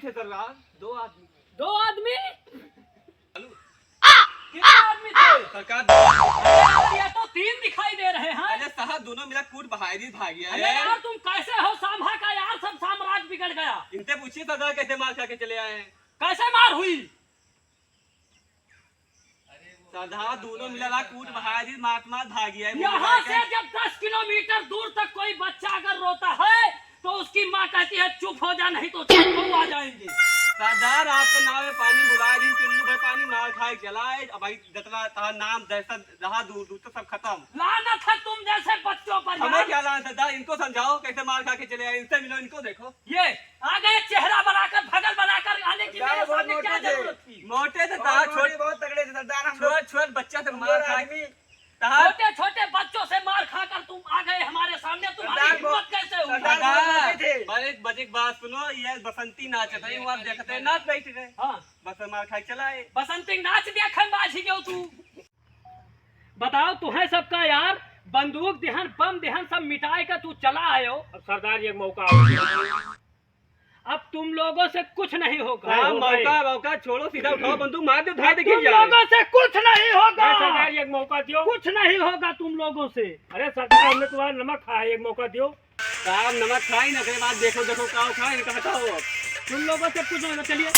थे सरदार, 2 आदमी। 2 आदमी? हेलो, कितने आदमी थे? सरकार अरे ये तो 3 दिखाई दे रहे हैं। अरे साहब दोनों मिला कूट बहारी भाग गया अरे है। यार तुम कैसे हो सांभा का यार, सब साम्राज्य बिगड़ गया। इनसे पूछिए सरदार कैसे मार खा के चले आए हैं। कैसे मार हुई? सरदार दोनों मिला कूट बहारी मार भाग गया है। यहाँ से जब 10 किलोमीटर दूर तक कोई बच्चा अगर रोता है तो उसकी माँ कहती है चुप हो जा, नहीं तो चाकू आ जाएंगे। सरदार आपके नाव में पानी बुला दी, चुल्लू भर पानी मार खाए चलाए। अब भाई जतरा तार नाम दहशत रहा दूर दूर तो सब खत्म। लानत है तुम जैसे बच्चों पर। हमें क्या लानत सरदार, इनको समझाओ कैसे मार खा के चले आए। इनसे मिलो, इनको देखो। ये आ गए चेहरा बनाकर, भगल बनाकर आने की मेरे सामने क्या जरूरत थी? मोटे से तार बहुत तगड़े थे सरदार हम लोग। छोट बच्चा से मार खा आदमी छोटे छोटे बच्चों से मार खाकर तुम आ गए हमारे सामने, तुम्हारी हिम्मत कैसे हुई? बजे बात सुनो, ये बसंती नाच है, वो आप देखते हैं नाच बैठ गए। हाँ बस मार खा चलाए। बसंती नाच दिया खंबाजी क्यों तू? बताओ तुम्हें सबका यार बंदूक दिहन बम दिहन सब मिटाए का तू चला आए हो। अब सरदार ये मौका आ गया। अब तुम लोगों से कुछ नहीं होगा। मौका छोड़ो, सीधा उठाओ बंदूक मार दो, धार तुम लोगों से कुछ नहीं होगा। सरदार ये मौका दियो। कुछ नहीं होगा तुम लोगों से। अरे सरदार हमने तुम्हारा नमक खाया, एक मौका दियो। साहब नमक खाई ना, के बाद देखो देखो क्या खाए, इनका हटाओ। तुम लोगों से कुछ नहीं होगा, चलिए।